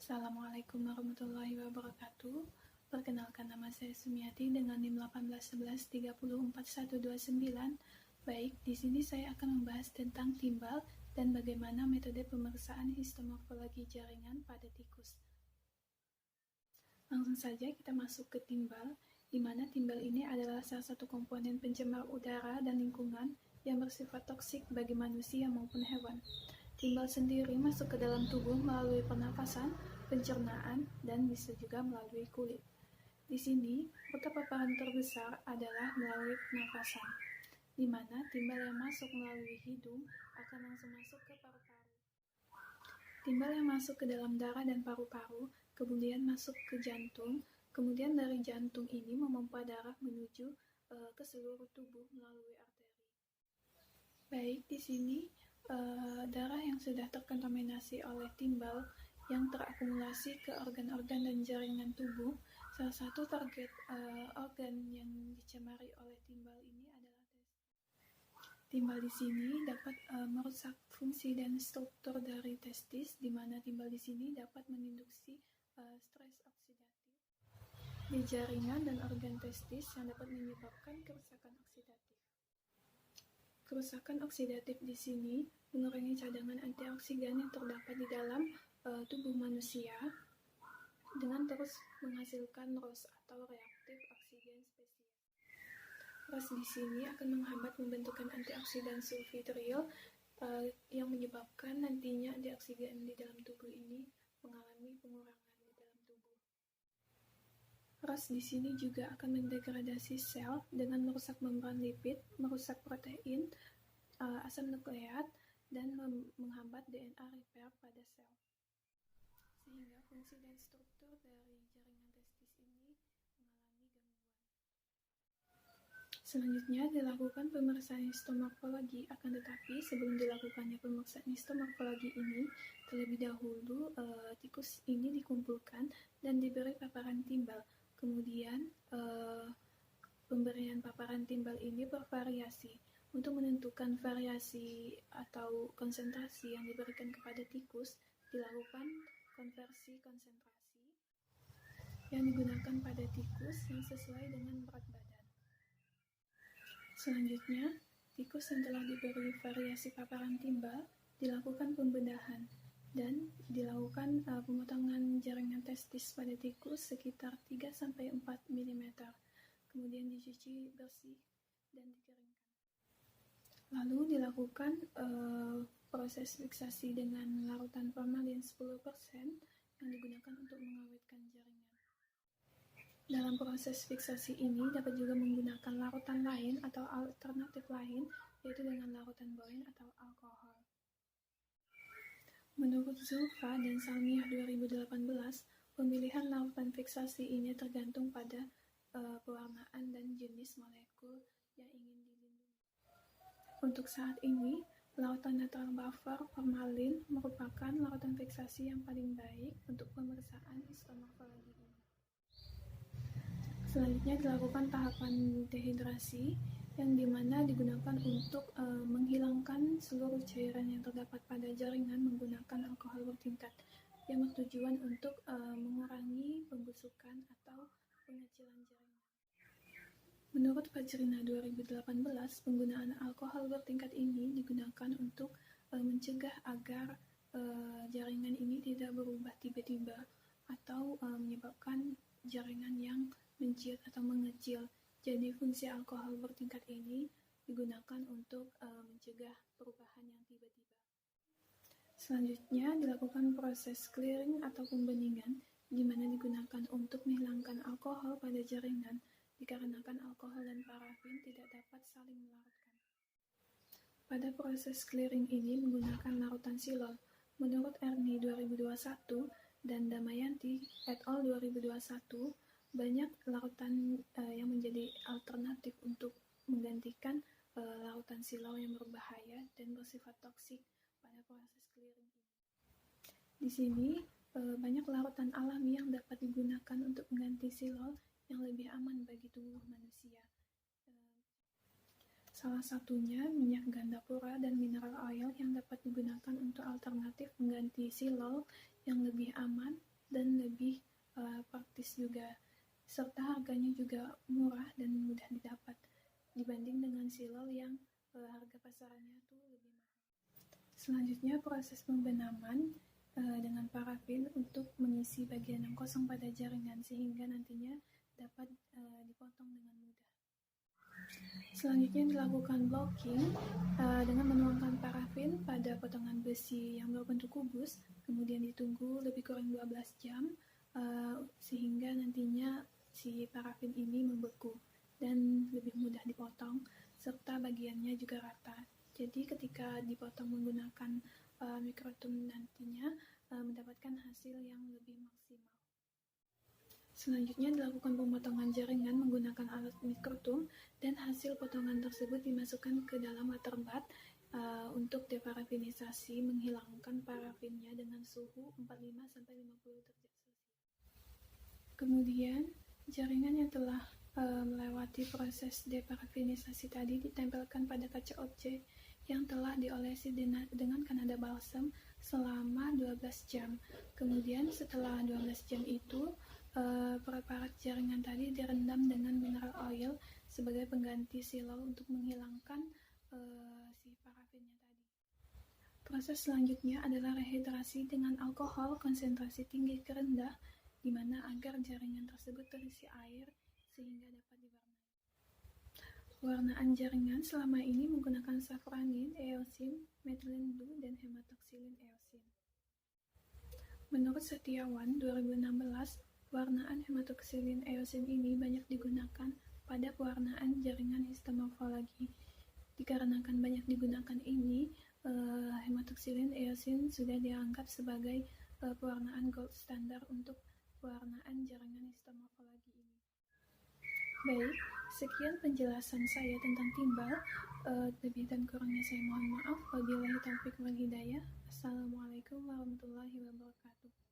Assalamualaikum warahmatullahi wabarakatuh. Perkenalkan, nama saya Sumiati dengan NIM 1811304129. Baik, di sini saya akan membahas tentang timbal dan bagaimana metode pemeriksaan histomorfologi jaringan pada tikus. Langsung saja kita masuk ke timbal, di mana timbal ini adalah salah satu komponen pencemar udara dan lingkungan yang bersifat toksik bagi manusia maupun hewan. Timbal sendiri masuk ke dalam tubuh melalui pernafasan, pencernaan, dan bisa juga melalui kulit. Di sini, rute paparan terbesar adalah melalui pernafasan, di mana timbal yang masuk melalui hidung akan langsung masuk ke paru-paru. Timbal yang masuk ke dalam darah dan paru-paru, kemudian masuk ke jantung, kemudian dari jantung ini memompa darah menuju ke seluruh tubuh melalui arteri. Baik, di sini darah yang sudah terkontaminasi oleh timbal yang terakumulasi ke organ-organ dan jaringan tubuh. Salah satu target organ yang dicemari oleh timbal ini adalah testis. Timbal di sini dapat merusak fungsi dan struktur dari testis, di mana timbal di sini dapat menginduksi stres oksidatif di jaringan dan organ testis yang dapat menyebabkan kerusakan oksidatif. Kerusakan oksidatif di sini mengurangi cadangan antioksidan yang terdapat di dalam tubuh manusia dengan terus menghasilkan ROS atau reaktif oksigen spesies. ROS di sini akan menghambat pembentukan antioksidan sulfitril yang menyebabkan nantinya antioksidan di dalam tubuh ini mengalami pengurangan di dalam tubuh. ROS di sini juga akan mendegradasi sel dengan merusak membran lipid, merusak protein, asam nukleat, dan menghambat DNA repair pada sel. Sehingga fungsi dan struktur dari jaringan testis ini mengalami gangguan. Selanjutnya dilakukan pemeriksaan histomorfologi, akan tetapi sebelum dilakukannya pemeriksaan histomorfologi ini, terlebih dahulu tikus ini dikumpulkan dan diberi paparan timbal. Kemudian pemberian paparan timbal ini bervariasi. Untuk menentukan variasi atau konsentrasi yang diberikan kepada tikus, dilakukan konversi konsentrasi yang digunakan pada tikus yang sesuai dengan berat badan. Selanjutnya, tikus yang telah diberi variasi paparan timbal dilakukan pembedahan dan dilakukan pemotongan jaringan testis pada tikus sekitar 3-4 mm. Kemudian dicuci bersih dan dikeringkan. Lalu dilakukan proses fiksasi dengan larutan formalin 10% yang digunakan untuk mengawetkan jaringan. Dalam proses fiksasi ini dapat juga menggunakan larutan lain atau alternatif lain, yaitu dengan larutan borin atau alkohol. Menurut Zulfa dan Salmiah 2018, pemilihan larutan fiksasi ini tergantung pada pewarnaan dan jenis molekul yang ingin dilindungi. Untuk saat ini, larutan netral buffer formalin merupakan larutan fiksasi yang paling baik untuk pemeriksaan histomorfologi ini. Selanjutnya dilakukan tahapan dehidrasi, yang dimana digunakan untuk menghilangkan seluruh cairan yang terdapat pada jaringan menggunakan alkohol bertingkat, yang bertujuan untuk mengurangi pembusukan atau pengecilan jaringan. Menurut Fajrina 2018, penggunaan alkohol bertingkat ini digunakan untuk mencegah agar jaringan ini tidak berubah tiba-tiba atau menyebabkan jaringan yang menciut atau mengecil. Jadi fungsi alkohol bertingkat ini digunakan untuk mencegah perubahan yang tiba-tiba. Selanjutnya dilakukan proses clearing atau pembeningan, di mana digunakan untuk menghilangkan alkohol pada jaringan dikarenakan alkohol dan parafin tidak dapat saling melarutkan. Pada proses clearing ini menggunakan larutan silol. Menurut Erni 2021 dan Damayanti et al. 2021, banyak larutan yang menjadi alternatif untuk menggantikan larutan silol yang berbahaya dan bersifat toksik pada proses clearing ini. Di sini banyak larutan alami yang dapat digunakan untuk mengganti silol yang lebih aman bagi tubuh manusia. Salah satunya minyak gandapura dan mineral oil yang dapat digunakan untuk alternatif mengganti silol yang lebih aman dan lebih praktis juga, serta harganya juga murah dan mudah didapat dibanding dengan silau yang harga pasarannya tuh lebih mahal. Selanjutnya proses pembenaman dengan parafin untuk mengisi bagian yang kosong pada jaringan sehingga nantinya dapat dipotong dengan mudah. Selanjutnya dilakukan blocking dengan menuangkan parafin pada potongan besi yang berbentuk kubus, kemudian ditunggu lebih kurang 12 jam sehingga nantinya si parafin ini membeku dan lebih mudah dipotong serta bagiannya juga rata. Jadi ketika dipotong menggunakan mikrotum nantinya mendapatkan hasil yang lebih maksimal. Selanjutnya dilakukan pemotongan jaringan menggunakan alat mikrotum dan hasil potongan tersebut dimasukkan ke dalam water bath untuk deparafinisasi, menghilangkan parafinnya dengan suhu 45-50 derajat Celcius. Kemudian jaringan yang telah melewati proses deparafinisasi tadi ditempelkan pada kaca objek yang telah diolesi dengan Canada balsam selama 12 jam. Kemudian setelah 12 jam itu preparat jaringan tadi direndam dengan mineral oil sebagai pengganti silau untuk menghilangkan si parafinnya tadi. Proses selanjutnya adalah rehidrasi dengan alkohol konsentrasi tinggi ke rendah, di mana agar jaringan tersebut terisi air sehingga dapat diwarnai. Warnaan jaringan selama ini menggunakan safranin, eosin, methylene blue, dan hematoksilin eosin. Menurut Setiawan 2016, warnaan hematoksilin eosin ini banyak digunakan pada pewarnaan jaringan histomorfologi. Dikarenakan banyak digunakan ini, hematoksilin eosin sudah dianggap sebagai pewarnaan gold standar untuk pewarnaan jaringan histomorfologi ini. Baik, sekian penjelasan saya tentang timbal. Lebih dan kurangnya saya mohon maaf. Wabillahi taufiq wal hidayah. Assalamualaikum warahmatullahi wabarakatuh.